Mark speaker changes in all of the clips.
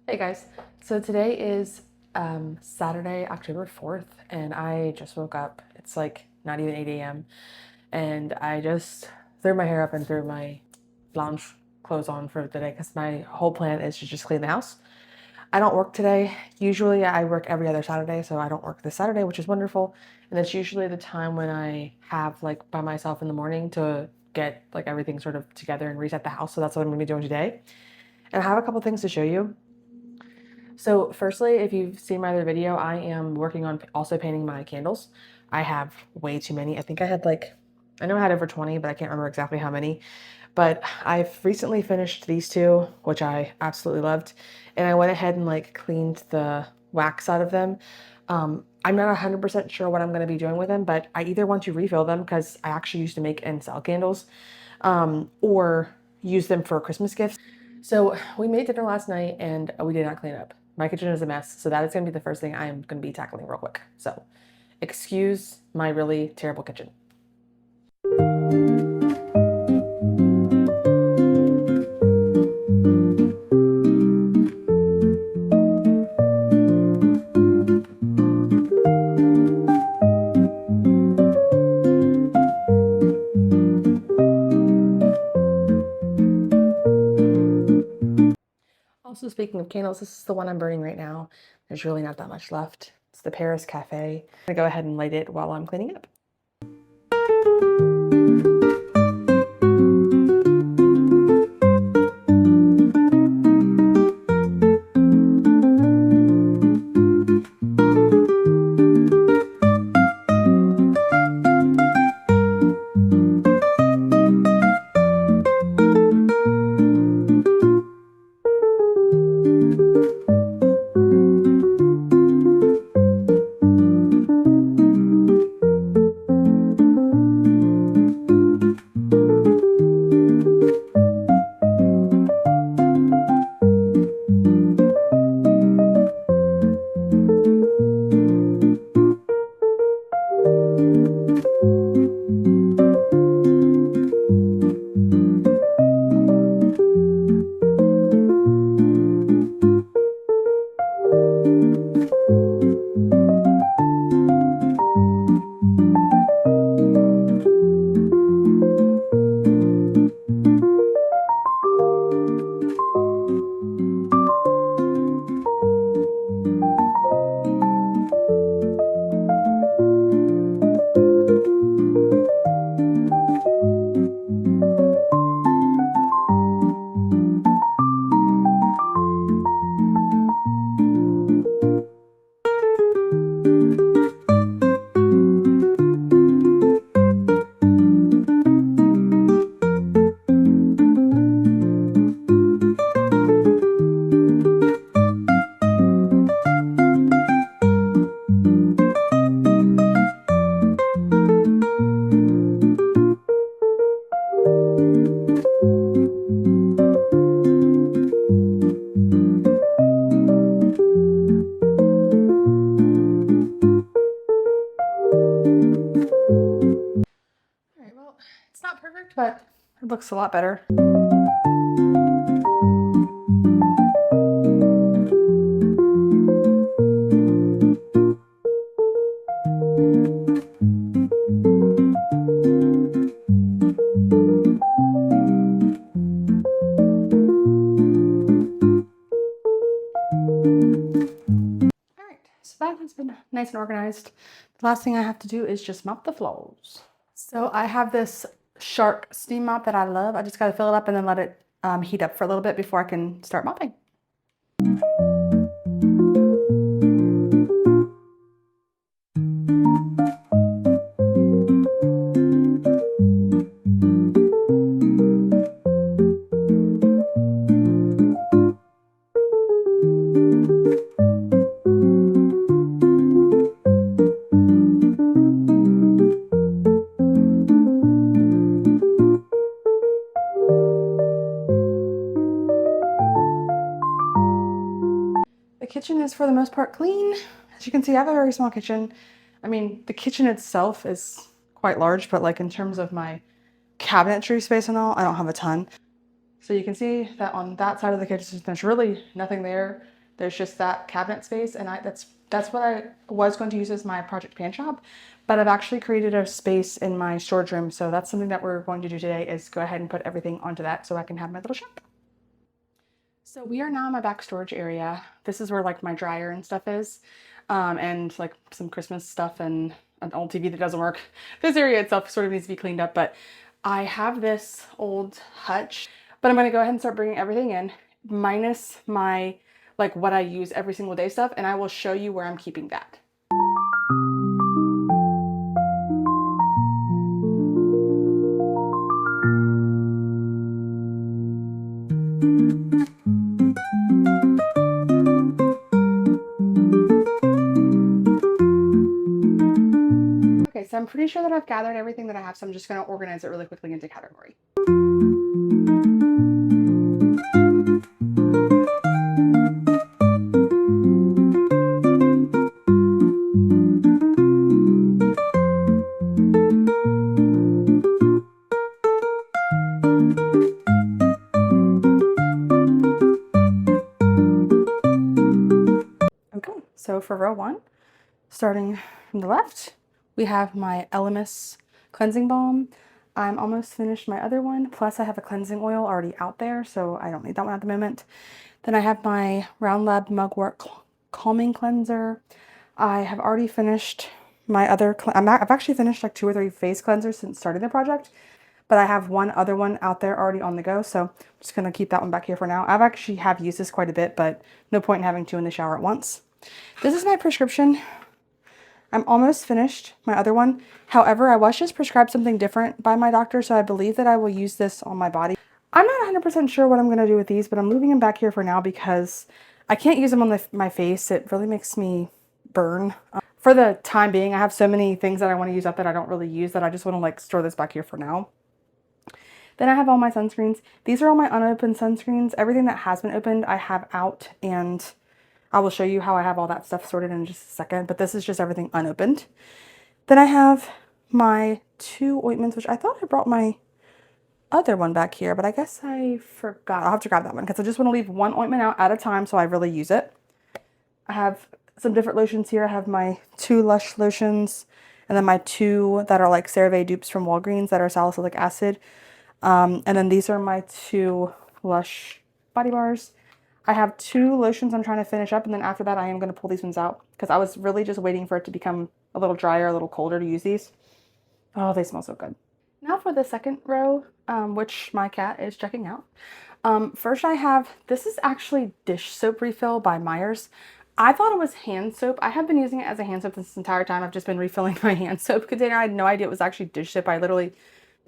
Speaker 1: Hey guys, so today is Saturday, October 4th, and I just woke up. It's like not even 8 a.m. and I just threw my hair up and threw my lounge clothes on for the day because my whole plan is to just clean the house. I don't work today. Usually I work every other Saturday, so I don't work this Saturday, which is wonderful. And it's usually the time when I have like by myself in the morning to get like everything sort of together and reset the house. So that's what I'm gonna be doing today. And I have a couple things to show you. So firstly, if you've seen my other video, I am working on also painting my candles. I have way too many. I think I had I know I had over 20, but I can't remember exactly how many. But I've recently finished these two, which I absolutely loved. And I went ahead and like cleaned the wax out of them. I'm not 100% sure what I'm going to be doing with them, but I either want to refill them because I actually used to make and sell candles, or use them for Christmas gifts. So we made dinner last night and we did not clean up. My kitchen is a mess, so that is going to be the first thing I am going to be tackling real quick. So excuse my really terrible kitchen. Also, speaking of candles, this is the one I'm burning right now. There's really not that much left. It's the Paris Cafe. I'm gonna go ahead and light it while I'm cleaning up. It's not perfect, but it looks a lot better. All right, so that has been nice and organized. The last thing I have to do is just mop the floors. So I have this Shark steam mop that I love. I just got to fill it up and then let it heat up for a little bit before I can start mopping. The kitchen is for the most part clean. As you can see, I have a very small kitchen. I mean, the kitchen itself is quite large, but like in terms of my cabinetry space and all, I don't have a ton. So you can see that on that side of the kitchen, there's really nothing there.
Speaker 2: There's just that cabinet space, and that's what I was going to use as my project pan shop, but I've actually created a space in my storage room, so that's something that we're going to do today is go ahead and put everything onto that so I can have my little shop. So we are now in my back storage area. This is where like my dryer and stuff is, and like some Christmas stuff and an old TV that doesn't work. This area itself sort of needs to be cleaned up, but I have this old hutch, but I'm gonna go ahead and start bringing everything in, minus my like what I use every single day stuff, and I will show you where I'm keeping that. Okay, so I'm pretty sure that I've gathered everything that I have, so I'm just gonna organize it really quickly into category. Okay, so for row one, starting from the left, we have my Elemis cleansing balm. I'm almost finished my other one, plus I have a cleansing oil already out there, so I don't need that one at the moment. Then I have my Round Lab Mugwort Calming Cleanser. I have already finished my other, I've actually finished like 2 or 3 face cleansers since starting the project, but I have one other one out there already on the go, so I'm just gonna keep that one back here for now. I've actually have used this quite a bit, but no point in having 2 in the shower at once. This is my prescription. I'm almost finished my other one. However, I was just prescribed something different by my doctor, so I believe that I will use this on my body. I'm not 100% sure what I'm going to do with these, but I'm leaving them back here for now because I can't use them on my face. It really makes me burn. For the time being, I have so many things that I want to use up that I don't really use that I just want to like store this back here for now. Then I have all my sunscreens. These are all my unopened sunscreens. Everything that has been opened, I have out, and I will show you how I have all that stuff sorted in just a second, but this is just everything unopened. Then I have my 2 ointments, which I thought I brought my other one back here, but I guess I forgot. I'll have to grab that one because I just want to leave one ointment out at a time so I really use it. I have some different lotions here. I have my 2 Lush lotions, and then my 2 that are like CeraVe dupes from Walgreens that are salicylic acid. And then these are my 2 Lush body bars. I have 2 lotions I'm trying to finish up, and then after that I am going to pull these ones out because I was really just waiting for it to become a little drier, a little colder to use these. Oh, they smell so good. Now for the second row, which my cat is checking out. First I have, this is actually dish soap refill by Meyers. I thought it was hand soap. I have been using it as a hand soap this entire time. I've just been refilling my hand soap container. I had no idea it was actually dish soap. I literally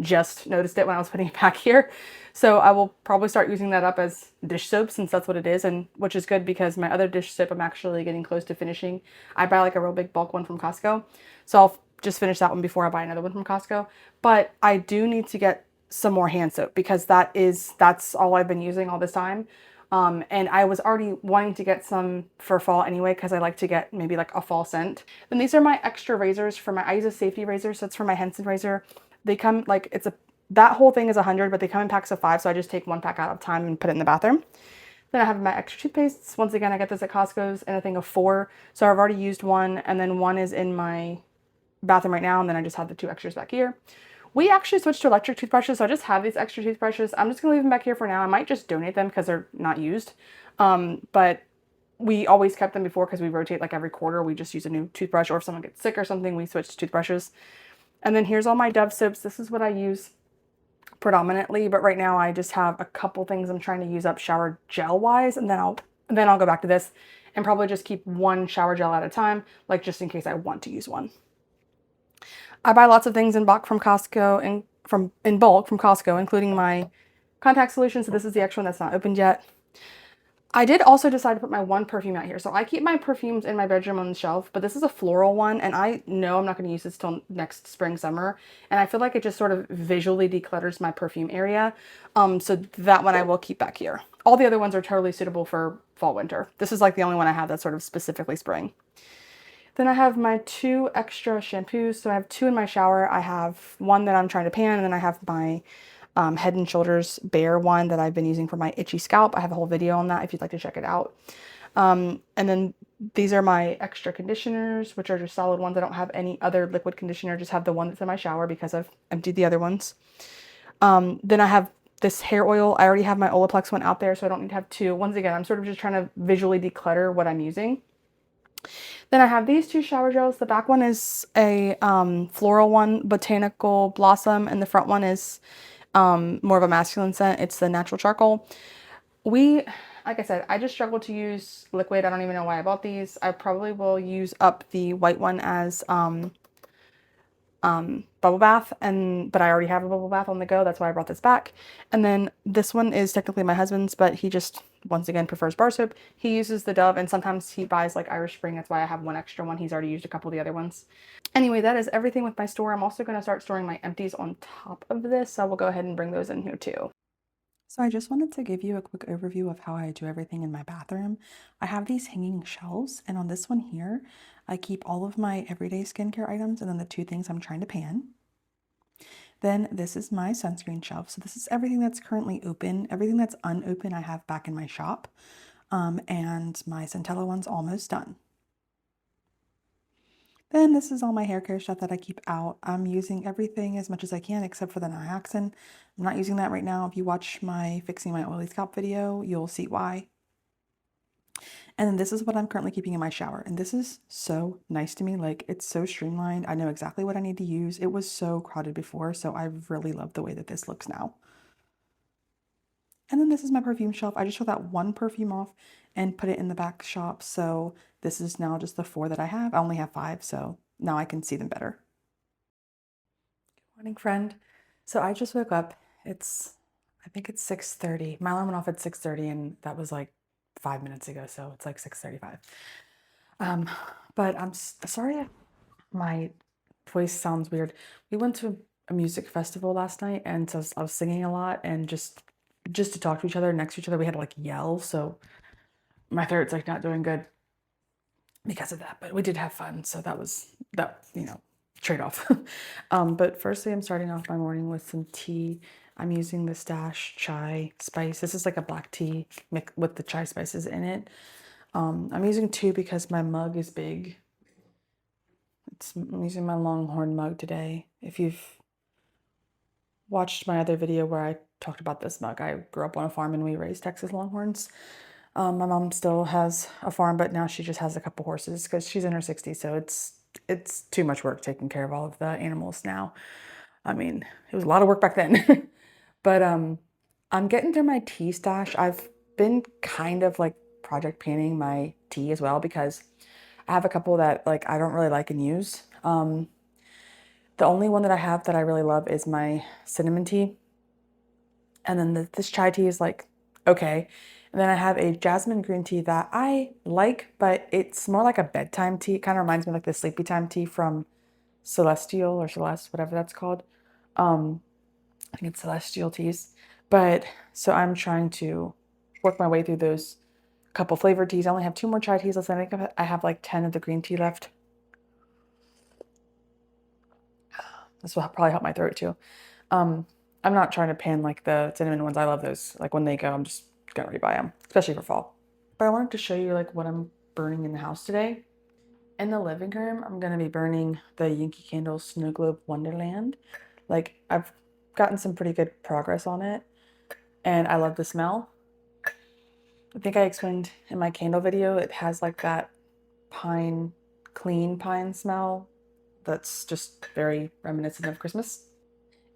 Speaker 2: just noticed it when I was putting it back here. So I will probably start using that up as dish soap since that's what it is, and which is good because my other dish soap I'm actually getting close to finishing. I buy like a real big bulk one from Costco. So I'll just finish that one before I buy another one from Costco. But I do need to get some more hand soap because that's all I've been using all this time. And I was already wanting to get some for fall anyway because I like to get maybe like a fall scent. Then these are my extra razors for my, I use a safety razor, so it's for my Henson razor. They come like, that whole thing is 100, but they come in packs of 5, so I just take 1 pack out of time and put it in the bathroom. Then I have my extra toothpastes. Once again, I get this at Costco's in a thing of 4, so I've already used 1, and then 1 is in my bathroom right now, and then I just have the 2 extras back here. We actually switched to electric toothbrushes, so I just have these extra toothbrushes. I'm just gonna leave them back here for now. I might just donate them because they're not used, but we always kept them before because we rotate like every quarter. We just use a new toothbrush, or if someone gets sick or something, we switch to toothbrushes. And then here's all my Dove soaps. This is what I use predominantly, but right now I just have a couple things I'm trying to use up shower gel wise, and then I'll go back to this and probably just keep 1 shower gel at a time, like just in case I want to use one. I buy lots of things in bulk from Costco, including my contact solution. So this is the extra one that's not opened yet. I did also decide to put my 1 perfume out here. So I keep my perfumes in my bedroom on the shelf, but this is a floral one, and I know I'm not going to use this till next spring, summer. And I feel like it just sort of visually declutters my perfume area. So that one I will keep back here. All the other ones are totally suitable for fall, winter. This is like the only one I have that's sort of specifically spring. Then I have my 2 extra shampoos. So I have 2 in my shower. I have 1 that I'm trying to pan, and then I have my Head and Shoulders Bare one that I've been using for my itchy scalp. I have a whole video on that if you'd like to check it out. And then these are my extra conditioners, which are just solid ones. I don't have any other liquid conditioner, just have the one that's in my shower because I've emptied the other ones. Then I have this hair oil. I already have my Olaplex one out there, so I don't need to have two. Once again, I'm sort of just trying to visually declutter what I'm using. Then I have these two shower gels. The back one is a floral one, Botanical Blossom, and the front one is more of a masculine scent. It's the Natural Charcoal. Like I said, I just struggle to use liquid. I don't even know why I bought these. I probably will use up the white one as bubble bath, but I already have a bubble bath on the go. That's why I brought this back. And then this one is technically my husband's, but he just once again prefers bar soap. He uses the Dove, and sometimes he buys like Irish Spring. That's why I have one extra one. He's already used a couple of the other ones. Anyway, that is everything with my store. I'm also going to start storing my empties on top of this, so I will go ahead and bring those in here too. So I just wanted to give you a quick overview of how I do everything in my bathroom. I have these hanging shelves, and on this one here, I keep all of my everyday skincare items and then the two things I'm trying to pan. Then this is my sunscreen shelf. So this is everything that's currently open. Everything that's unopened I have back in my shop. And my Centella one's almost done. Then this is all my hair care stuff that I keep out. I'm using everything as much as I can except for the Nioxin. I'm not using that right now. If you watch my Fixing My Oily Scalp video, you'll see why. And then this is what I'm currently keeping in my shower. And this is so nice to me. Like, it's so streamlined. I know exactly what I need to use. It was so crowded before, so I really love the way that this looks now. And then this is my perfume shelf. I just took that one perfume off and put it in the back shop. So this is now just the 4 that I have. I only have 5, so now I can see them better. Good morning, friend. So I just woke up. I think it's 6:30. My alarm went off at 6:30, and that was like 5 minutes ago, so it's like 6:35. But I'm sorry my voice sounds weird. We went to a music festival last night, and so I was singing a lot, and just to talk to each other next to each other, we had to like yell, so my throat's like not doing good because of that. But we did have fun, so that was that, trade-off. But firstly, I'm starting off my morning with some tea. I'm using the Stash Chai Spice. This is like a black tea with the chai spices in it. I'm using 2 because my mug is big. I'm using my Longhorn mug today. If you've watched my other video where I talked about this mug, I grew up on a farm and we raised Texas Longhorns. My mom still has a farm, but now she just has a couple horses because she's in her 60s, so it's too much work taking care of all of the animals now. I mean, it was a lot of work back then. But I'm getting through my tea stash. I've been kind of like project panning my tea as well because I have a couple that like I don't really like and use. The only one that I have that I really love is my cinnamon tea. And then this chai tea is like, okay. And then I have a jasmine green tea that I like, but it's more like a bedtime tea. It kind of reminds me of like the sleepy time tea from Celestial or Celeste, whatever that's called. I think it's Celestial teas. But so I'm trying to work my way through those couple flavored teas. I only have 2 more chai teas left. I think I have like 10 of the green tea left. This will probably help my throat too. I'm not trying to pan like the cinnamon ones. I love those. Like when they go, I'm just gonna rebuy them, especially for fall. But I wanted to show you like what I'm burning in the house today. In the living room, I'm gonna be burning the Yankee Candle Snow Globe Wonderland. Like I've gotten some pretty good progress on it, and I love the smell. I think I explained in my candle video, it has like that pine, clean pine smell that's just very reminiscent of Christmas.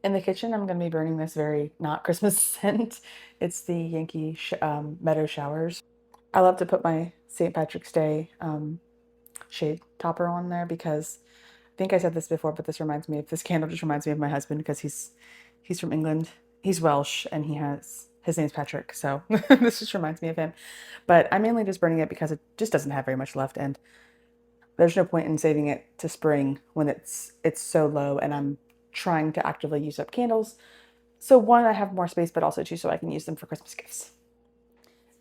Speaker 2: In the kitchen, I'm going to be burning this very not Christmas scent. It's the Yankee Meadow Showers. I love to put my St. Patrick's Day shade topper on there because I think I said this before, but this candle just reminds me of my husband because he's from England. He's Welsh and his name's Patrick, so this just reminds me of him. But I'm mainly just burning it because it just doesn't have very much left, and there's no point in saving it to spring when it's so low, and I'm trying to actively use up candles. So 1, I have more space, but also 2, so I can use them for Christmas gifts.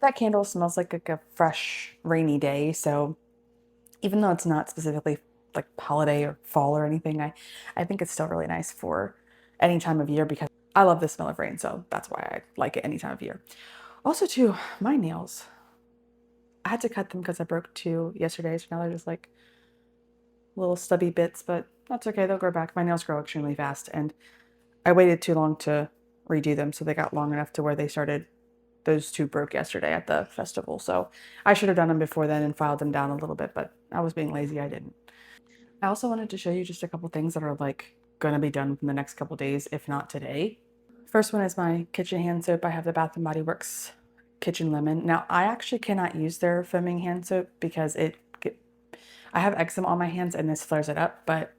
Speaker 2: That candle smells like a fresh, rainy day, so even though it's not specifically like holiday or fall or anything, I think it's still really nice for any time of year because
Speaker 1: I love the smell of rain, so that's why I like it any time of year. Also too, my nails. I had to cut them because I broke two yesterday, so now they're just like little stubby bits, but that's okay, they'll grow back. My nails grow extremely fast, and I waited too long to redo them, so they got long enough to where they started. Those two broke yesterday at the festival, so I should have done them before then and filed them down a little bit, but I was being lazy, I didn't. I also wanted to show you just a couple things that are like gonna be done within the next couple days, if not today. First one is my kitchen hand soap. I have the Bath & Body Works Kitchen Lemon. Now, I actually cannot use their foaming hand soap because I have eczema on my hands and this flares it up, but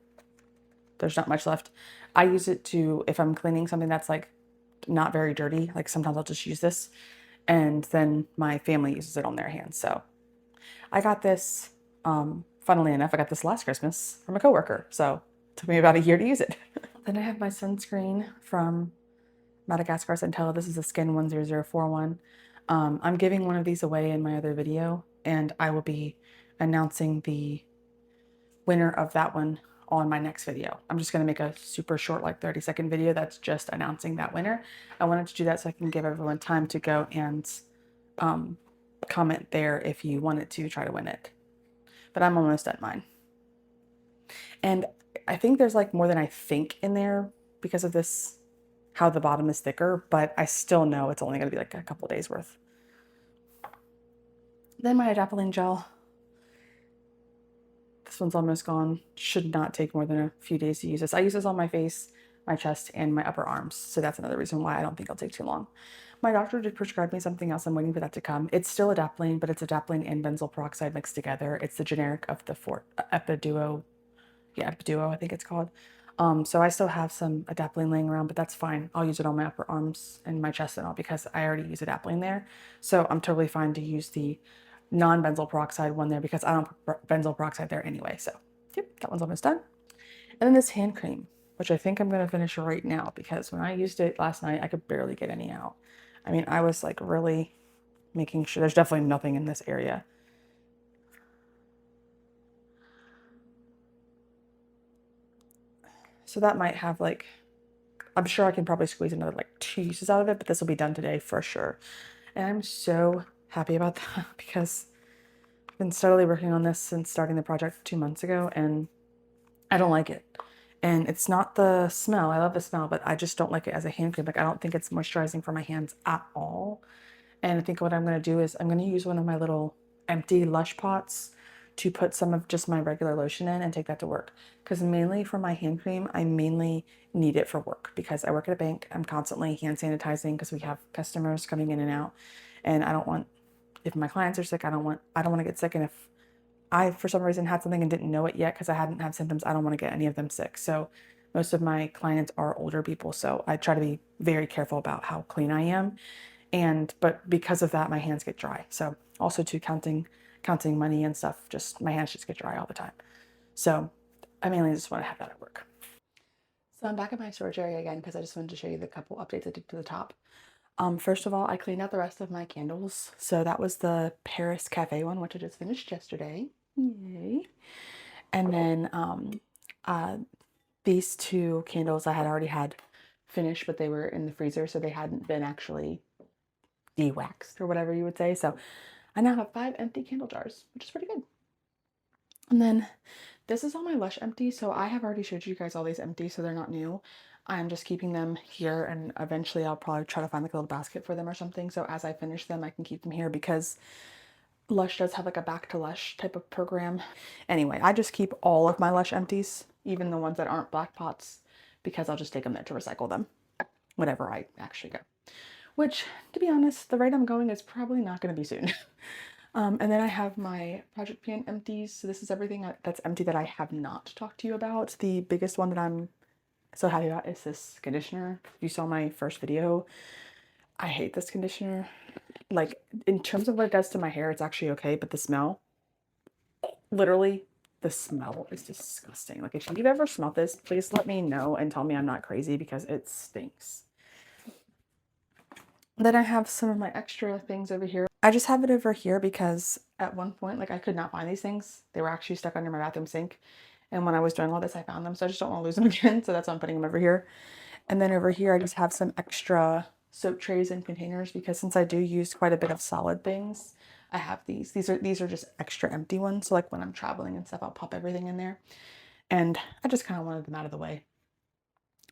Speaker 1: there's not much left. I use it to, if I'm cleaning something that's like not very dirty, like sometimes I'll just use this, and then my family uses it on their hands. So I got this, funnily enough, I got this last Christmas from a coworker. So it took me about a year to use it. Then I have my sunscreen from Madagascar Centella. This is a Skin 10041. I'm giving one of these away in my other video, and I will be announcing the winner of that one on my next video. I'm just going to make a super short, like 30-second video that's just announcing that winner. I wanted to do that so I can give everyone time to go and comment there if you wanted to try to win it. But I'm almost at mine. And I think there's like more than I think in there because of this, how the bottom is thicker, but I still know it's only going to be like a couple days worth. Then my adapalene gel. This one's almost gone. Should not take more than a few days to use this. I use this on my face, my chest, and my upper arms. So that's another reason why I don't think it'll take too long. My doctor did prescribe me something else. I'm waiting for that to come. It's still adapalene, but it's adapalene and benzoyl peroxide mixed together. It's the generic of the Epiduo. Yeah, Epiduo, I think it's called. So I still have some adapalene laying around, but that's fine. I'll use it on my upper arms and my chest and all because I already use adapalene there. So I'm totally fine to use the non-benzoyl peroxide one there because I don't put benzoyl peroxide there anyway. So yep, that one's almost done. And then this hand cream, which I think I'm going to finish right now because when I used it last night, I could barely get any out. I mean, I was like really making sure there's definitely nothing in this area. So that might have like, I'm sure I can probably squeeze another like 2 uses out of it, but this will be done today for sure. And I'm so happy about that because I've been steadily working on this since starting the project 2 months ago, and I don't like it. And it's not the smell. I love the smell, but I just don't like it as a hand cream. Like, I don't think it's moisturizing for my hands at all. And I think what I'm going to do is I'm going to use one of my little empty Lush pots to put some of just my regular lotion in and take that to work. Because mainly for my hand cream, I mainly need it for work because I work at a bank. I'm constantly hand sanitizing because we have customers coming in and out. And I don't want, if my clients are sick, I don't want to get sick. And if I, for some reason, had something and didn't know it yet because I hadn't had symptoms, I don't want to get any of them sick. So most of my clients are older people. So I try to be very careful about how clean I am. But because of that, my hands get dry. So also to counting money and stuff, just my hands just get dry all the time. So I mainly just want to have that at work. So I'm back at my storage area again because I just wanted to show you the couple updates I did to the top. First of all, I cleaned out the rest of my candles. So that was the Paris Cafe one, which I just finished yesterday. Yay. And then these two candles I had already had finished, but they were in the freezer, so they hadn't been actually de-waxed or whatever you would say. So I now have 5 empty candle jars, which is pretty good. And then this is all my Lush empties. So I have already showed you guys all these empties, so they're not new. I'm just keeping them here, and eventually I'll probably try to find like a little basket for them or something. So as I finish them, I can keep them here because Lush does have like a back to Lush type of program. Anyway, I just keep all of my Lush empties, even the ones that aren't black pots, because I'll just take them there to recycle them whenever I actually go. Which, to be honest, the rate I'm going is probably not going to be soon. And then I have my Project Pan empties. So this is everything that's empty that I have not talked to you about. The biggest one that I'm so happy about is this conditioner. If you saw my first video, I hate this conditioner. Like, in terms of what it does to my hair, it's actually okay, but the smell, literally, the smell is disgusting. Like, if you've ever smelled this, please let me know and tell me I'm not crazy because it stinks. Then I have some of my extra things over here. I just have it over here because at one point, like, I could not find these things. They were actually stuck under my bathroom sink. And when I was doing all this, I found them. So I just don't want to lose them again. So that's why I'm putting them over here.
Speaker 2: And then over here, I just have some extra soap trays and containers because since I do use quite a bit of solid things, I have these. These are just extra empty ones. So like when I'm traveling and stuff, I'll pop everything in there. And I just kind of wanted them out of the way.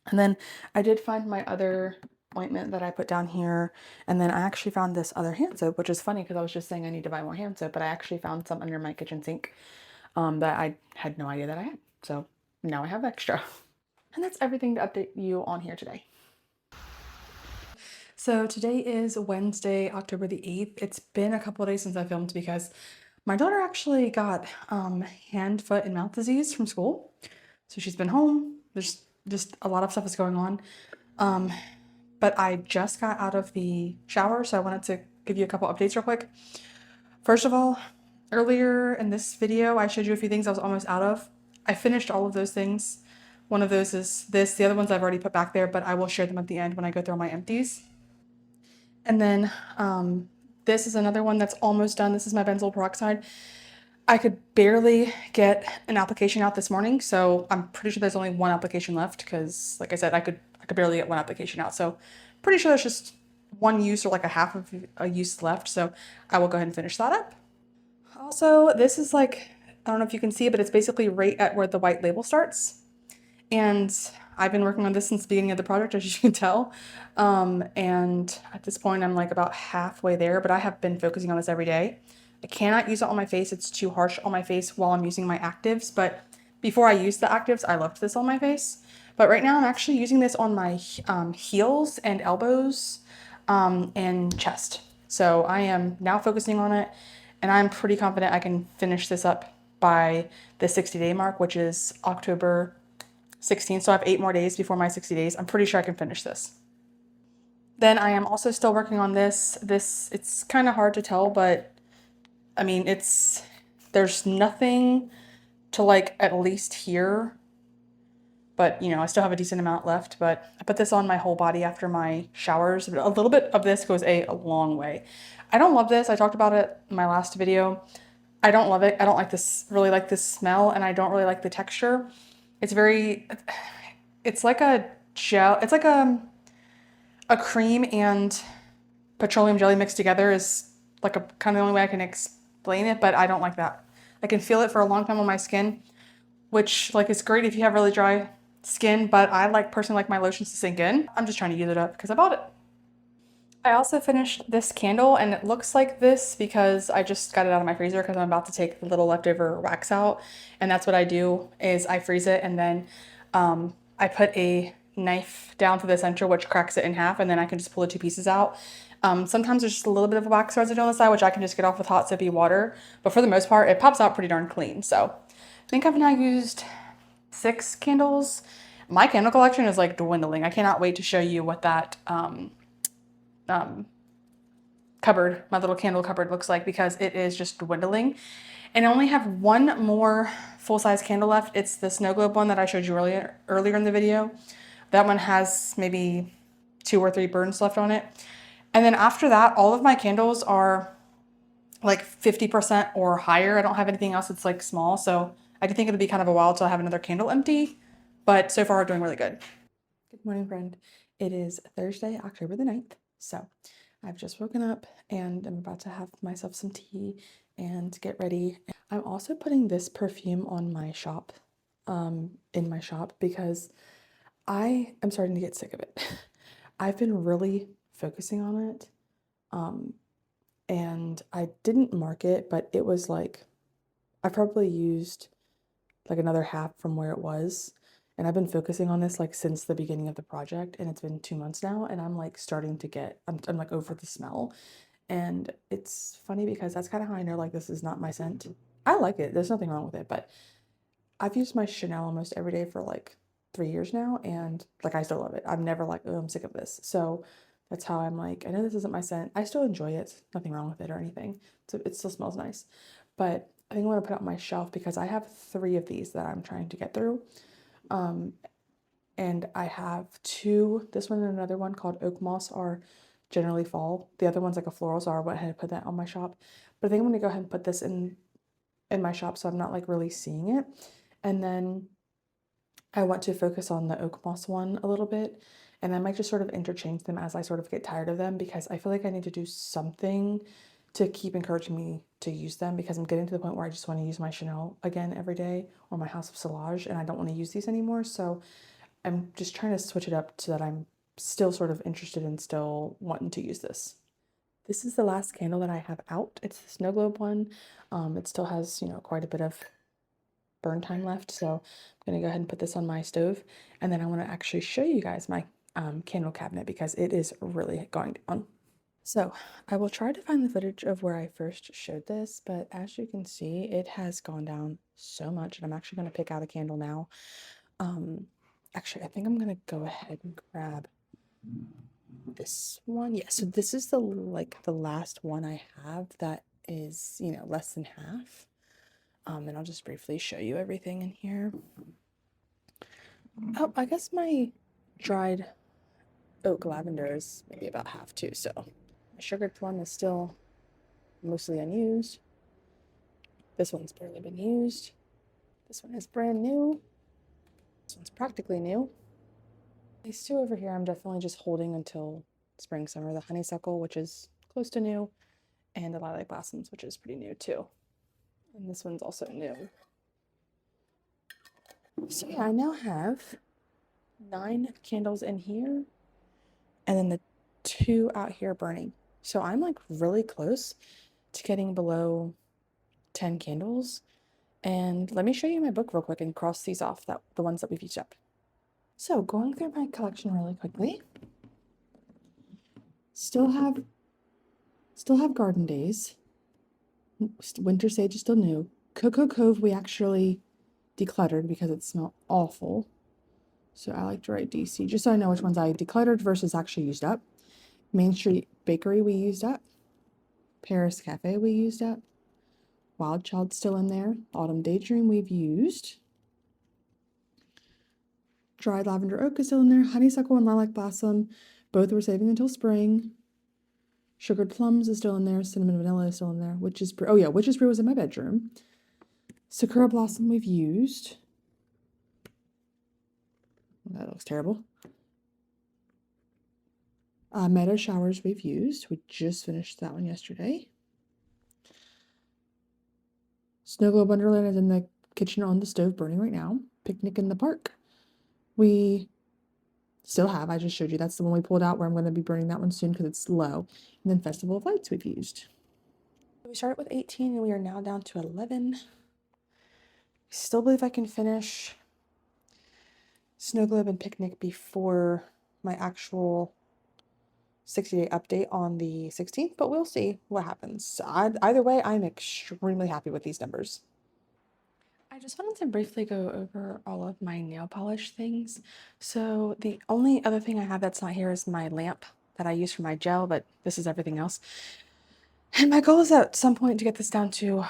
Speaker 2: And then I did find my other ointment that I put down here. And then I actually found this other hand soap, which is funny because I was just saying I need to buy more hand soap, but I actually found some under my kitchen sink that I had no idea that I had. So now I have extra. And that's everything to update you on here today. So today is Wednesday, October the 8th. It's been a couple of days since I filmed because my daughter actually got hand, foot, and mouth disease from school. So she's been home. There's just a lot of stuff is going on. But I just got out of the shower, so I wanted to give you a couple updates real quick. First of all, earlier in this video, I showed you a few things I was almost out of. I finished all of those things. One of those is this. The other ones I've already put back there, but I will share them at the end when I go through my empties. And then this is another one that's almost done. This is my benzoyl peroxide. I could barely get an application out this morning, so I'm pretty sure there's only one application left because, like I said, I could barely get one application out. So pretty sure there's just one use or like a half of a use left. So I will go ahead and finish that up. Also, this is like, I don't know if you can see it, but it's basically right at where the white label starts. And I've been working on this since the beginning of the project, as you can tell. And at this point, I'm like about halfway there, but I have been focusing on this every day. I cannot use it on my face. It's too harsh on my face while I'm using my actives. But before I used the actives, I loved this on my face. But right now I'm actually using this on my heels and elbows and chest. So I am now focusing on it, and I'm pretty confident I can finish this up by the 60-day mark, which is October 16th. So I have 8 more days before my 60 days. I'm pretty sure I can finish this. Then I am also still working on this. It's kind of hard to tell, but I mean, there's nothing to like at least here, but you know, I still have a decent amount left. But I put this on my whole body after my showers. A little bit of this goes a long way. I don't love this. I talked about it in my last video. I don't love it. I don't like this, really like this smell, and I don't really like the texture. It's like a gel. It's like a cream and petroleum jelly mixed together is like a kind of the only way I can explain it, but I don't like that. I can feel it for a long time on my skin, which like is great if you have really dry skin, but I personally like my lotions to sink in. I'm just trying to use it up because I bought it. I also finished this candle, and it looks like this because I just got it out of my freezer because I'm about to take the little leftover wax out. And that's what I do is I freeze it, and then I put a knife down through the center, which cracks it in half, and then I can just pull the 2 pieces out. Sometimes there's just a little bit of a wax residue on the side, which I can just get off with hot soapy water. But for the most part, it pops out pretty darn clean. So I think I've now used 6 candles. My candle collection is like dwindling. I cannot wait to show you what that cupboard, my little candle cupboard looks like, because it is just dwindling. And I only have one more full-size candle left. It's the snow globe one that I showed you earlier in the video. That one has maybe 2 or 3 burns left on it. And then after that, all of my candles are like 50% or higher. I don't have anything else that's like small. So I do think it'll be kind of a while till I have another candle empty, but so far I'm doing really good. Good morning, friend. It is Thursday, October the 9th. So I've just woken up and I'm about to have myself some tea and get ready. I'm also putting this perfume on my shop, in my shop, because I am starting to get sick of it. I've been really focusing on it. And I didn't mark it, but it was like, I probably used like another half from where it was. And I've been focusing on this like since the beginning of the project, and it's been 2 months now, and I'm like starting to get, I'm like over the smell. And it's funny because that's kind of how I know like this is not my scent. I like it, there's nothing wrong with it, but I've used my Chanel almost every day for like 3 years now, and like I still love it. I'm never like, oh, I'm sick of this. So that's how I'm like, I know this isn't my scent. I still enjoy it. Nothing wrong with it or anything. So it still smells nice. But I think I want to put it on my shelf because I have 3 of these that I'm trying to get through. And I have 2, this one and another one called Oak Moss are generally fall. The other one's like a floral, so I went ahead and put that on my shop. But I think I'm gonna go ahead and put this in my shop so I'm not like really seeing it. And then
Speaker 1: I want to focus on the oak moss one a little bit, and I might just sort of interchange them as I sort of get tired of them, because I feel like I need to do something to keep encouraging me to use them, because I'm getting to the point where I just want to use my Chanel again every day, or my House of Solage, and I don't want to use these anymore. So I'm just trying to switch it up so that I'm still sort of interested and still wanting to use this. This is the last candle that I have out. It's the snow globe one. It still has, quite a bit of burn time left, so I'm gonna go ahead and put this on my stove, and then I want to actually show you guys my candle cabinet, because it is really going down. So I will try to find the footage of where I first showed this, but as you can see, it has gone down so much, and I'm actually going to pick out a candle now. Actually, I think I'm going to go ahead and grab this one. Yeah, so this is the last one I have that is, less than half. And I'll just briefly show you everything in here. Oh, I guess my dried oak lavender is maybe about half too, so my sugared plum is still mostly unused. This one's barely been used. This one is brand new. This one's practically new. These two over here I'm definitely just holding until spring, summer. The honeysuckle, which is close to new, and the lilac blossoms, which is pretty new too. And this one's also new. So yeah, I now have 9 candles in here, and then the 2 out here burning. So I'm like really close to getting below 10 candles. And let me show you my book real quick and cross these off, the ones that we've used up. So going through my collection really quickly. Still have Garden Days. Winter Sage is still new. Cocoa Cove we actually decluttered because it smelled awful. So I like to write DC just so I know which ones I decluttered versus actually used up. Main Street Bakery we used up. Paris Cafe we used up. Wild Child's still in there. Autumn Daydream we've used. Dried Lavender Oak is still in there. Honeysuckle and Lilac Blossom, both we're saving until spring. Sugared Plums is still in there. Cinnamon Vanilla is still in there. Witch's Brew, oh yeah, Witch's Brew was in my bedroom. Sakura Blossom we've used. That looks terrible. Meadow Showers we've used. We just finished that one yesterday. Snow Globe Wonderland is in the kitchen on the stove burning right now. Picnic in the Park. We still have, I just showed you, that's the one we pulled out where I'm going to be burning that one soon because it's low. And then Festival of Lights we've used. We started with 18 and we are now down to 11. I still believe I can finish Snow Globe and Picnic before my actual 60-day update on the 16th, but we'll see what happens. Either way, I'm extremely happy with these numbers. I just wanted to briefly go over all of my nail polish things. So the only other thing I have that's not here is my lamp that I use for my gel, but this is everything else. And my goal is at some point to get this down to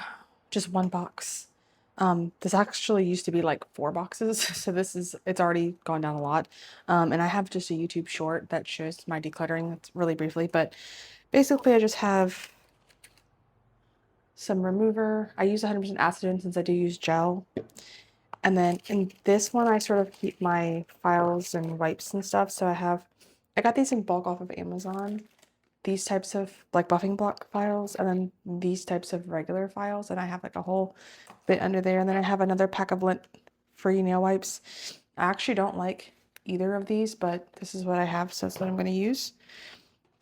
Speaker 1: just 1 box. This actually used to be like 4 boxes, so it's already gone down a lot. And I have just a YouTube short that shows my decluttering really briefly, but basically I just have some remover. I use 100% acetone since I do use gel. And then in this one, I sort of keep my files and wipes and stuff. So I got these in bulk off of Amazon. These types of like buffing block files, and then these types of regular files. And I have like a whole bit under there. And then I have another pack of lint-free nail wipes. I actually don't like either of these, but this is what I have, so that's what I'm going to use.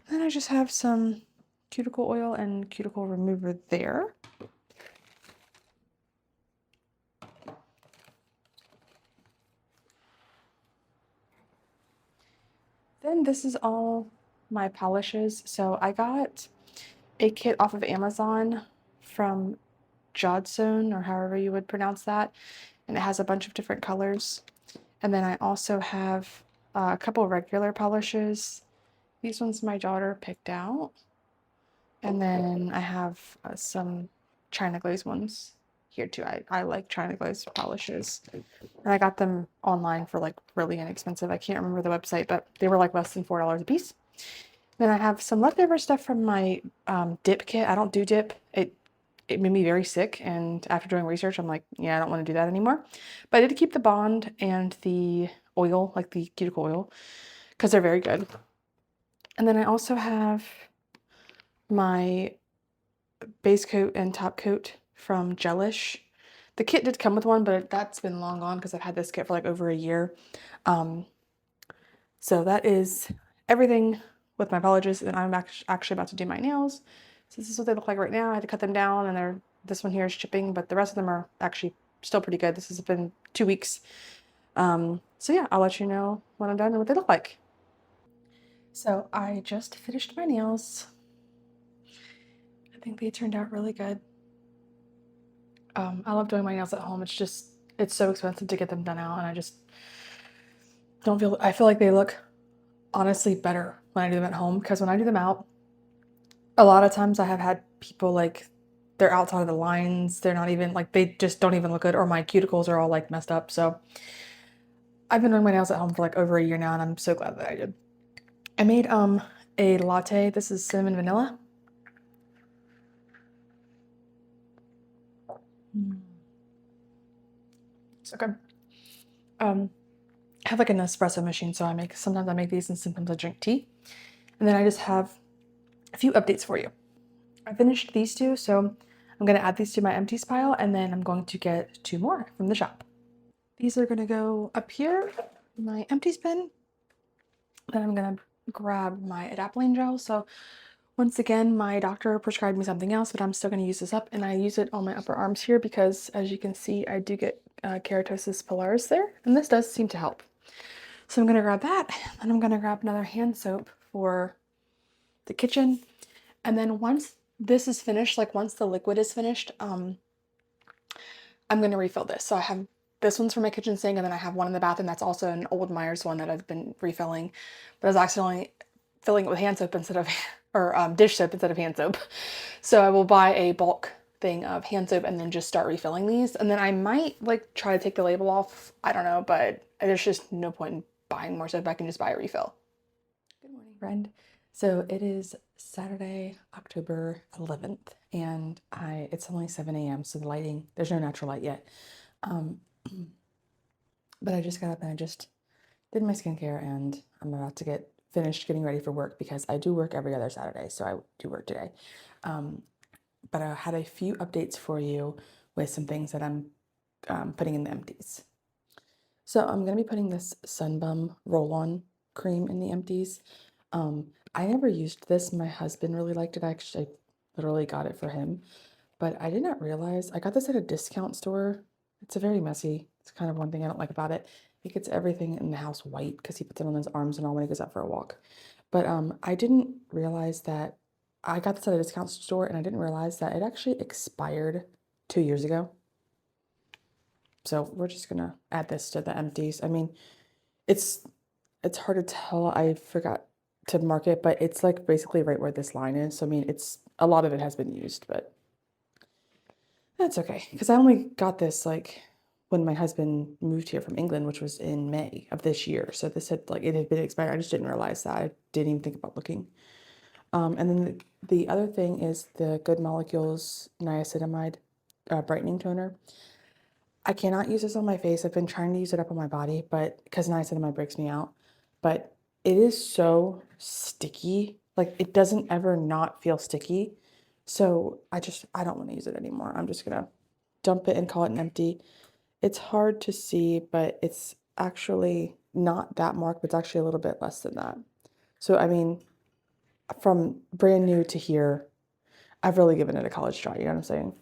Speaker 1: And then I just have some cuticle oil and cuticle remover there. Then this is all my polishes. So I got a kit off of Amazon from Jodson, or however you would pronounce that, and it has a bunch of different colors. And then I also have a couple regular polishes. These ones my daughter picked out. And then I have some China glaze ones here too. I like China glaze polishes. And I got them online for like really inexpensive. I can't remember the website, but they were like less than $4 a piece. Then I have some leftover stuff from my dip kit. I don't do dip. It
Speaker 2: it made me very sick. And after doing research, I'm like, yeah, I don't want to do that anymore. But I did keep the Bond and the oil, like the cuticle oil, because they're very good. And then I also have my base coat and top coat from Gelish. The kit did come with one, but that's been long gone because I've had this kit for like over a year. So that is everything with my polishes, and I'm actually about to do my nails. So this is what they look like right now. I had to cut them down, and this one here is chipping, but the rest of them are actually still pretty good. This has been 2 weeks. So yeah, I'll let you know when I'm done and what they look like. So I just finished my nails. I think they turned out really good. I love doing my nails at home. It's so expensive to get them done out, and I just I feel like they look honestly better when I do them at home, because when I do them out, a lot of times I have had people like, they're outside of the lines. They're not even like, they just don't even look good, or my cuticles are all like messed up. So I've been doing my nails at home for like over a year now, and I'm so glad that I did. I made a latte. This is cinnamon vanilla. So good. I have like an espresso machine, so sometimes I make these and sometimes I drink tea. And then I just have a few updates for you. I finished these two, so I'm going to add these to my empties pile, and then I'm going to get 2 more from the shop. These are going to go up here in my empties bin. Then I'm going to grab my adapalene gel. So once again, my doctor prescribed me something else, but I'm still going to use this up, and I use it on my upper arms here because, as you can see, I do get keratosis pilaris there, and this does seem to help. So I'm going to grab that, and I'm going to grab another hand soap for the kitchen. And then once this is finished, like once the liquid is finished, I'm going to refill this. So I have this one's for my kitchen sink, and then I have one in the bathroom that's also an old Myers one that I've been refilling, but I was accidentally filling it with hand soap instead of, or dish soap instead of hand soap. So I will buy a bulk thing of hand soap and then just start refilling these. And then I might like try to take the label off. I don't know, but there's just no point in buying more soap. I can just buy a refill. Good morning, friend. So it is Saturday, October 11th, and it's only 7 a.m. So the lighting, there's no natural light yet. But I just got up and I just did my skincare, and I'm about to get finished getting ready for work because I do work every other Saturday, so I do work today. But I had a few updates for you with some things that I'm putting in the empties. So I'm going to be putting this Sunbum roll-on cream in the empties. I never used this. My husband really liked it. Actually, I literally got it for him. But I did not realize, I got this at a discount store. It's very messy. It's kind of one thing I don't like about it. It gets everything in the house white because he puts it on his arms and all when he goes out for a walk. But I didn't realize that I got this at a discount store, and I didn't realize that it actually expired 2 years ago. So we're just gonna add this to the empties. I mean, it's hard to tell. I forgot to mark it, but it's like basically right where this line is. So I mean, a lot of it has been used, but that's okay, because I only got this like when my husband moved here from England, which was in May of this year. So this had it had been expired. I just didn't realize that. I didn't even think about looking. And then the other thing is the Good Molecules niacinamide brightening toner. I cannot use this on my face. I've been trying to use it up on my body, but because niacinamide breaks me out. But it is so sticky. Like it doesn't ever not feel sticky. So I don't want to use it anymore. I'm just gonna dump it and call it an empty. It's hard to see, but it's actually not that mark, but it's actually a little bit less than that. So I mean, from brand new to here, I've really given it a college try, you know what I'm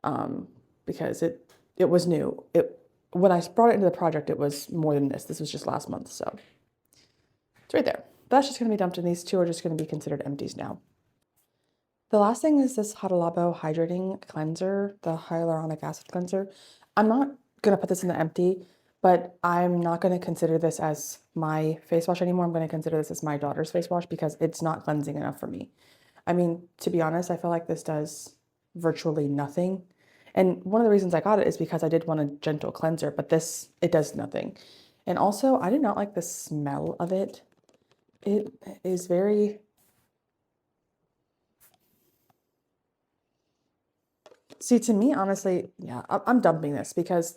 Speaker 2: saying? Because it was new. When I brought it into the project, it was more than this. This was just last month, so it's right there. But that's just gonna be dumped, and these two are just gonna be considered empties now. The last thing is this Hada Labo hydrating cleanser, the hyaluronic acid cleanser. I'm not gonna put this in the empty, but I'm not gonna consider this as my face wash anymore. I'm gonna consider this as my daughter's face wash because it's not cleansing enough for me. I mean, to be honest, I feel like this does virtually nothing. And one of the reasons I got it is because I did want a gentle cleanser, but it does nothing. And also, I did not like the smell of it. It is very,
Speaker 1: See, to me, honestly, yeah, I'm dumping this because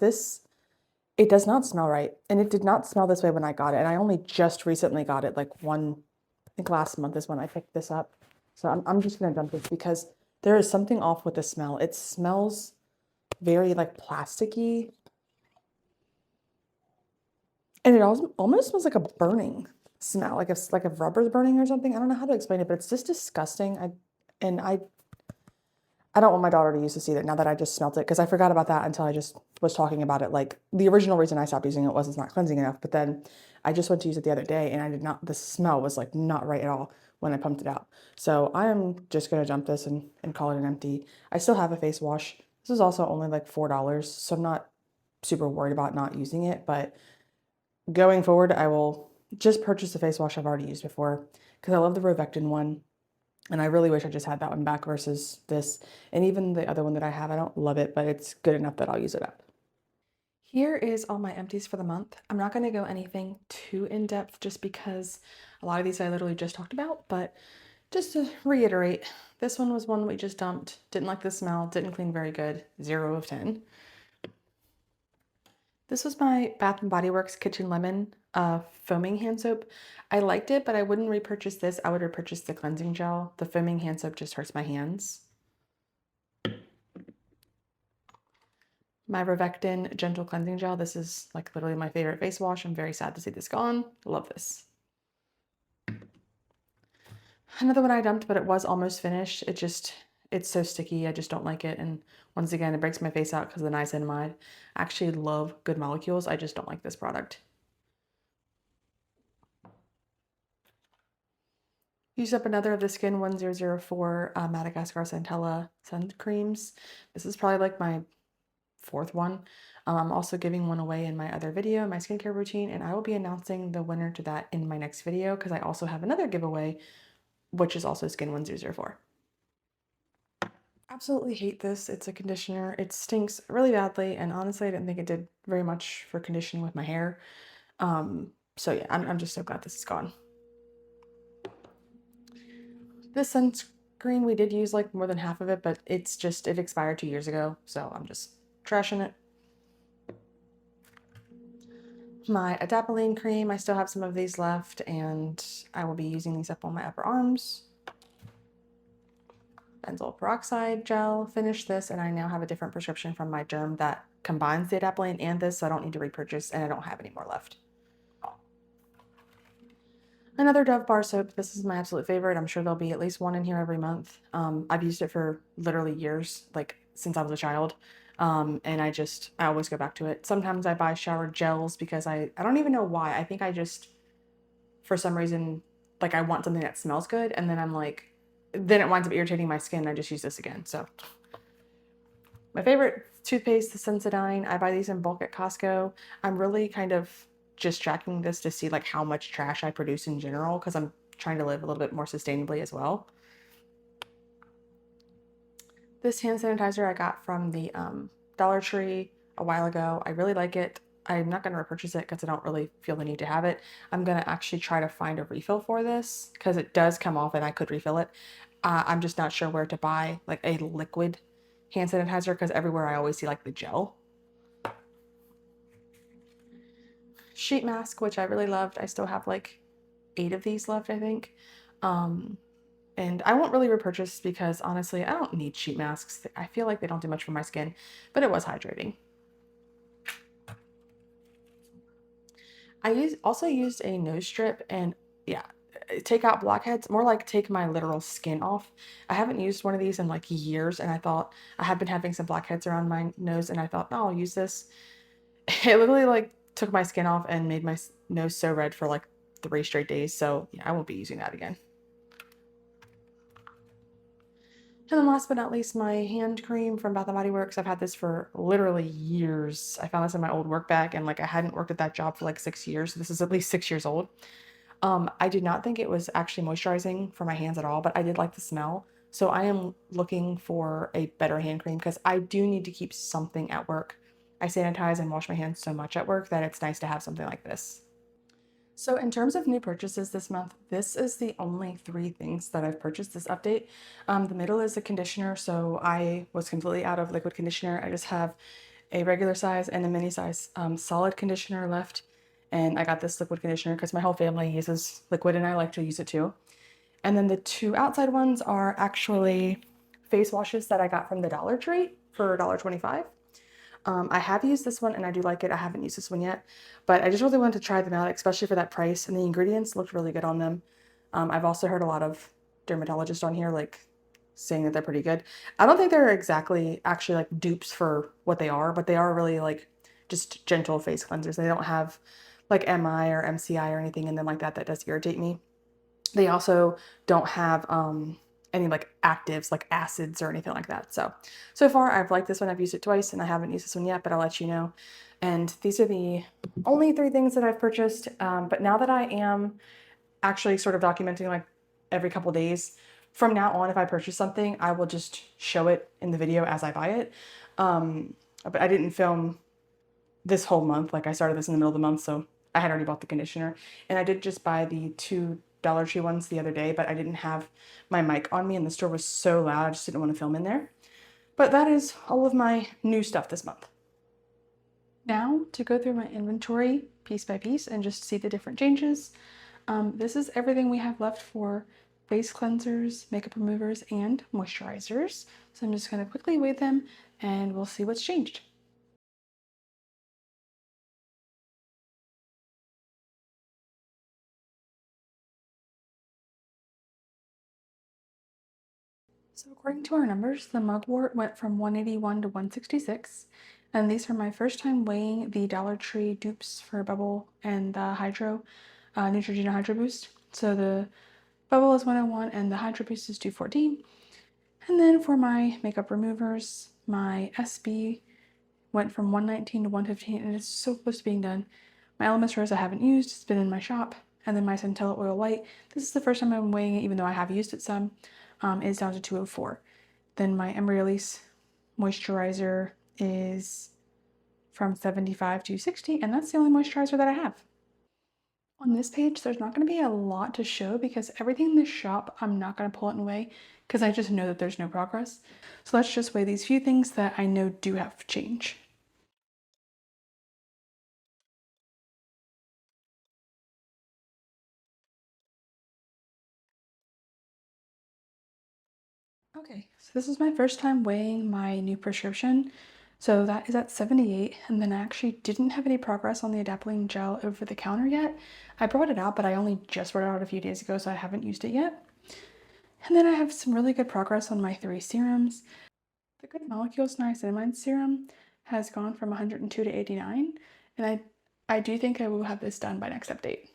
Speaker 1: it does not smell right. And it did not smell this way when I got it. And I only just recently got it, like I think last month is when I picked this up. So I'm just gonna dump this because there is something off with the smell. It smells very like plasticky. And it also almost smells like a burning smell, like a rubber's burning or something. I don't know how to explain it, but it's just disgusting. And I don't want my daughter to use this either now that I just smelt it because I forgot about that until I just was talking about it. Like the original reason I stopped using it was it's not cleansing enough, but then I just went to use it the other day and I did not, the smell was like not right at all when I pumped it out. So I am just gonna dump this and call it an empty. I still have a face wash. This is also only like $4, so I'm not super worried about not using it, but going forward, I will just purchase the face wash I've already used before because I love the Rovectin one. And I really wish I just had that one back versus this. And even the other one that I have, I don't love it, but it's good enough that I'll use it up. Here is all my empties for the month. I'm not going to go anything too in depth just because a lot of these I literally just talked about, but just to reiterate, this one was one we just dumped. Didn't like the smell, didn't clean very good, 0 of 10. This was my Bath and Body Works Kitchen Lemon foaming hand soap. I liked it, but I wouldn't repurchase this. I would repurchase the cleansing gel. The foaming hand soap just hurts my hands. My Rovectin Gentle Cleansing Gel. This is like literally my favorite face wash. I'm very sad to see this gone. Love this. Another one I dumped, but it was almost finished. It's so sticky. I just don't like it. And once again, it breaks my face out because of the niacinamide. I actually love Good Molecules. I just don't like this product. Used up another of the Skin 1004 Madagascar Centella sun creams. This is probably like my fourth one. I'm also giving one away in my other video, my skincare routine, and I will be announcing the winner to that in my next video because I also have another giveaway, which is also Skin 1004. Absolutely hate this. It's a conditioner. It stinks really badly, and honestly, I didn't think it did very much for conditioning with my hair. So yeah, I'm just so glad this is gone. This sunscreen, we did use like more than half of it, but it expired 2 years ago, so I'm just trashing it. My adapalene cream, I still have some of these left, and I will be using these up on my upper arms. Benzoyl peroxide gel, finished this, and I now have a different prescription from my derm that combines the adapalene and this, so I don't need to repurchase, and I don't have any more left. Another Dove bar soap. This is my absolute favorite. I'm sure there'll be at least one in here every month. I've used it for literally years, like since I was a child. And I always go back to it. Sometimes I buy shower gels because I don't even know why. I think I just, for some reason, like I want something that smells good. And then then it winds up irritating my skin. I just use this again. So my favorite toothpaste, the Sensodyne. I buy these in bulk at Costco. I'm really kind of just tracking this to see like how much trash I produce in general because I'm trying to live a little bit more sustainably as well. This hand sanitizer I got from the Dollar Tree a while ago. I really like it. I'm not going to repurchase it because I don't really feel the need to have it. I'm going to actually try to find a refill for this because it does come off and I could refill it. I'm just not sure where to buy like a liquid hand sanitizer because everywhere I always see like the gel. Sheet mask, which I really loved. I still have like 8 of these left, I think. And I won't really repurchase because honestly, I don't need sheet masks. I feel like they don't do much for my skin, but it was hydrating. Also used a nose strip and yeah, take out blackheads, more like take my literal skin off. I haven't used one of these in like years and I thought I had been having some blackheads around my nose and I thought, no, I'll use this. It literally like took my skin off and made my nose so red for like 3 straight days. So yeah, I won't be using that again. And then last but not least, my hand cream from Bath & Body Works. I've had this for literally years. I found this in my old work bag and like I hadn't worked at that job for like 6 years. So this is at least 6 years old. I did not think it was actually moisturizing for my hands at all, but I did like the smell. So I am looking for a better hand cream because I do need to keep something at work. I sanitize and wash my hands so much at work that it's nice to have something like this.
Speaker 2: So in terms of new purchases this month, this is the only 3 things that I've purchased this update. The middle is the conditioner, so I was completely out of liquid conditioner. I just have a regular size and a mini size solid conditioner left, and I got this liquid conditioner because my whole family uses liquid and I like to use it too. And then the 2 outside ones are actually face washes that I got from the Dollar Tree for $1.25. I have used this one and I do like it. I haven't used this one yet, but I just really wanted to try them out, especially for that price. And the ingredients looked really good on them. I've also heard a lot of dermatologists on here like saying that they're pretty good. I don't think they're exactly actually like dupes for what they are, but they are really like just gentle face cleansers. They don't have like MI or MCI or anything in them like that that does irritate me. They also don't have any like actives like acids or anything like that. So far I've liked this one. I've used it twice and I haven't used this one yet, but I'll let you know. And these are the only 3 things that I've purchased. But now that I am actually sort of documenting like every couple days, from now on, if I purchase something, I will just show it in the video as I buy it. But I didn't film this whole month. Like I started this in the middle of the month, so I had already bought the conditioner. And I did just buy the 2 Dollar Tree ones the other day, but I didn't have my mic on me and the store was so loud, I just didn't want to film in there. But that is all of my new stuff this month. Now to go through my inventory piece by piece and just see the different changes. This is everything we have left for face cleansers, makeup removers, and moisturizers. So I'm just going to quickly weigh them and we'll see what's changed. So according to our numbers, the mugwort went from 181 to 166. And these are my first time weighing the Dollar Tree dupes for Bubble and the Hydro, Neutrogena Hydro Boost. So the Bubble is 101 and the Hydro Boost is 214. And then for my makeup removers, my SB went from 119 to 115 and it's so close to being done. My Elemis Rose I haven't used, it's been in my shop. And then my Centella Oil Light, this is the first time I'm weighing it even though I have used it some, is down to 204. Then my Embryolisse moisturizer is from 75 to 60 and that's the only moisturizer that I have. On this page, there's not going to be a lot to show because everything in the shop, I'm not going to pull it and weigh because I just know that there's no progress. So let's just weigh these few things that I know do have change. Okay, so this is my first time weighing my new prescription. So that is at 78, and then I actually didn't have any progress on the adapalene gel over the counter yet. I brought it out, but I only just brought it out a few days ago, so I haven't used it yet. And then I have some really good progress on my 3 serums. The Good Molecules Niacinamide serum has gone from 102 to 89, and I do think I will have this done by next update.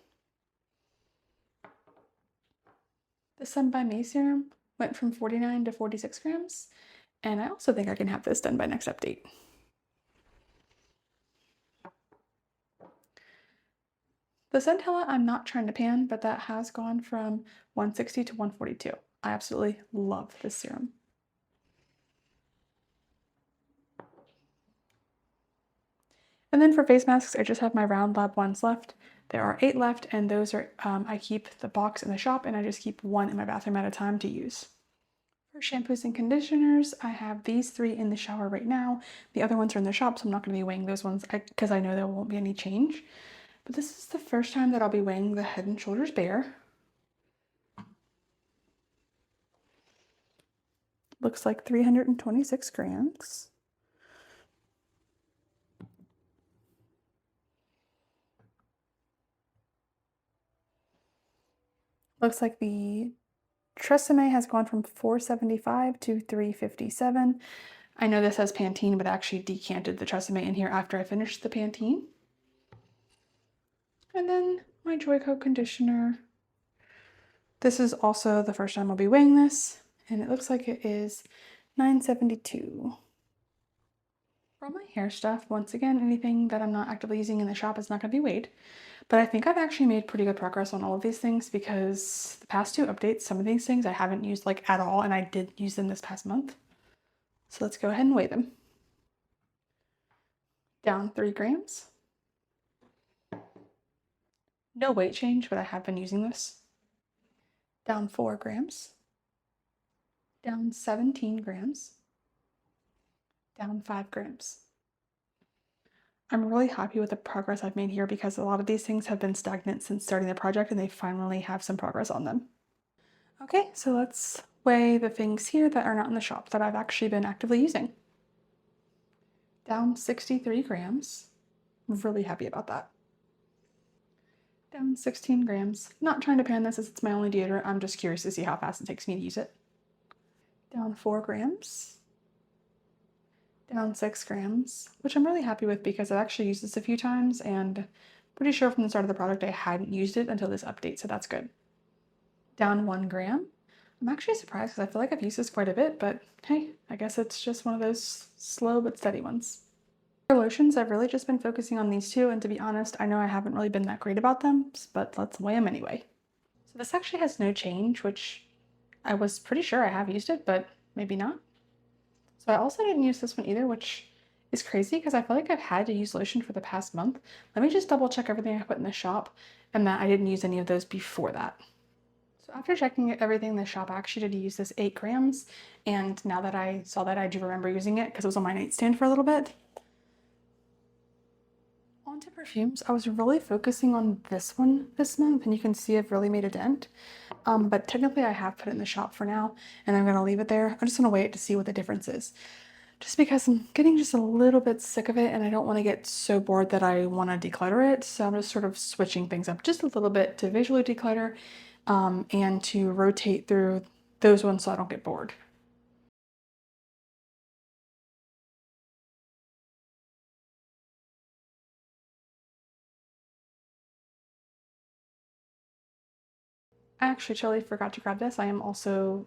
Speaker 2: The Sun by Me serum went from 49 to 46 grams, and I also think I can have this done by next update. The Centella I'm not trying to pan, but that has gone from 160 to 142. I absolutely love this serum. And then for face masks, I just have my Round Lab ones left. There are 8 left, and those are, I keep the box in the shop, and I just keep 1 in my bathroom at a time to use. For shampoos and conditioners, I have these 3 in the shower right now. The other ones are in the shop, so I'm not going to be weighing those ones because I know there won't be any change. But this is the first time that I'll be weighing the Head & Shoulders Bare. Looks like 326 grams. Looks like the Tresemme has gone from 475 to 357. I know this has Pantene, but I actually decanted the Tresemme in here after I finished the Pantene. And then my Joico conditioner. This is also the first time I'll be weighing this, and it looks like it is 972. For all my hair stuff, once again, anything that I'm not actively using in the shop is not going to be weighed. But I think I've actually made pretty good progress on all of these things because the past 2 updates, some of these things I haven't used like at all, and I did use them this past month. So let's go ahead and weigh them. Down 3 grams. No weight change, but I have been using this. Down 4 grams. Down 17 grams. Down 5 grams. I'm really happy with the progress I've made here because a lot of these things have been stagnant since starting the project and they finally have some progress on them. Okay, so let's weigh the things here that are not in the shop that I've actually been actively using. Down 63 grams. I'm really happy about that. Down 16 grams. Not trying to pan this as it's my only deodorant. I'm just curious to see how fast it takes me to use it. Down 4 grams. Down 6 grams, which I'm really happy with because I've actually used this a few times and pretty sure from the start of the product I hadn't used it until this update, so that's good. Down 1 gram. I'm actually surprised because I feel like I've used this quite a bit, but hey, I guess it's just one of those slow but steady ones. For lotions, I've really just been focusing on these two, and to be honest, I know I haven't really been that great about them, but let's weigh them anyway. So this actually has no change, which I was pretty sure I have used it, but maybe not. So I also didn't use this one either, which is crazy because I feel like I've had to use lotion for the past month. Let me just double check everything I put in the shop and that I didn't use any of those before that. So after checking everything in the shop, I actually did use this 8 grams. And now that I saw that, I do remember using it because it was on my nightstand for a little bit. On to perfumes, I was really focusing on this one this month, and you can see I've really made a dent. But technically I have put it in the shop for now, and I'm gonna leave it there. I'm just gonna wait to see what the difference is. Just because I'm getting just a little bit sick of it and I don't want to get so bored that I want to declutter it. So I'm just sort of switching things up just a little bit to visually declutter and to rotate through those ones so I don't get bored. I actually totally forgot to grab this. I am also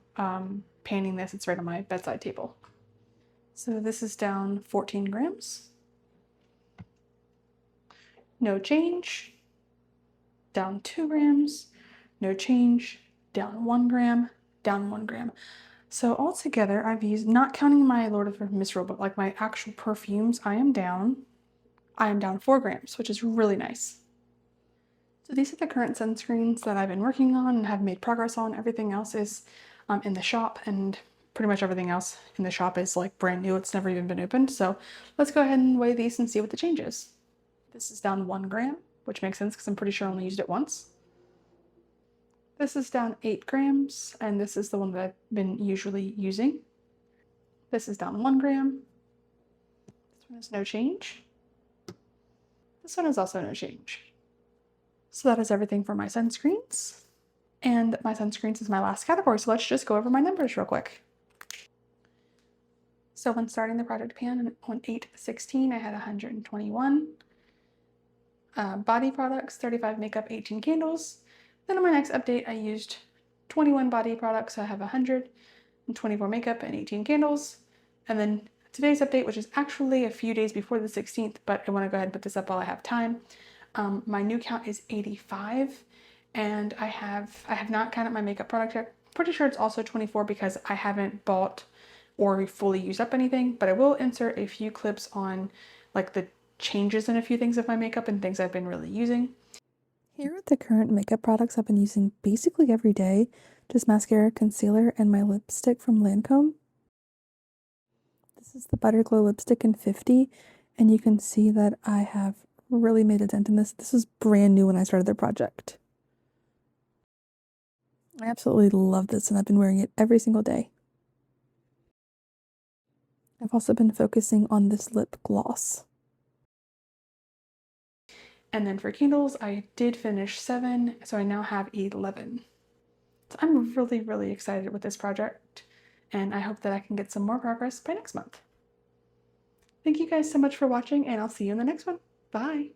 Speaker 2: panning this. It's right on my bedside table. So this is down 14 grams. No change. Down 2 grams. No change. Down 1 gram. Down 1 gram. So altogether, I've used, not counting my Lord of Misrule, but like my actual perfumes, I am down 4 grams, which is really nice. So these are the current sunscreens that I've been working on and have made progress on. Everything else is in the shop, and pretty much everything else in the shop is like brand new. It's never even been opened. So let's go ahead and weigh these and see what the change is. This is down 1 gram, which makes sense because I'm pretty sure I only used it once. This is down 8 grams, and this is the one that I've been usually using. This is down 1 gram. This one is no change. This one is also no change. So that is everything for my sunscreens. And my sunscreens is my last category, so let's just go over my numbers real quick. So when starting the project pan on 8/16, I had 121 body products, 35 makeup, 18 candles. Then on my next update, I used 21 body products, so I have 124 makeup and 18 candles. And then today's update, which is actually a few days before the 16th, but I want to go ahead and put this up while I have time. My new count is 85, and I have not counted my makeup product yet. Pretty sure it's also 24 because I haven't bought or fully used up anything, but I will insert a few clips on like the changes in a few things of my makeup and things I've been really using.
Speaker 3: Here are the current makeup products I've been using basically every day. Just mascara, concealer, and my lipstick from Lancome. This is the Butter Glow lipstick in 50, and you can see that I have really made a dent in this. This was brand new when I started the project. I absolutely love this, and I've been wearing it every single day. I've also been focusing on this lip gloss.
Speaker 2: And then for candles, I did finish 7, so I now have 11. So I'm really, really excited with this project, and I hope that I can get some more progress by next month. Thank you guys so much for watching, and I'll see you in the next one. Bye!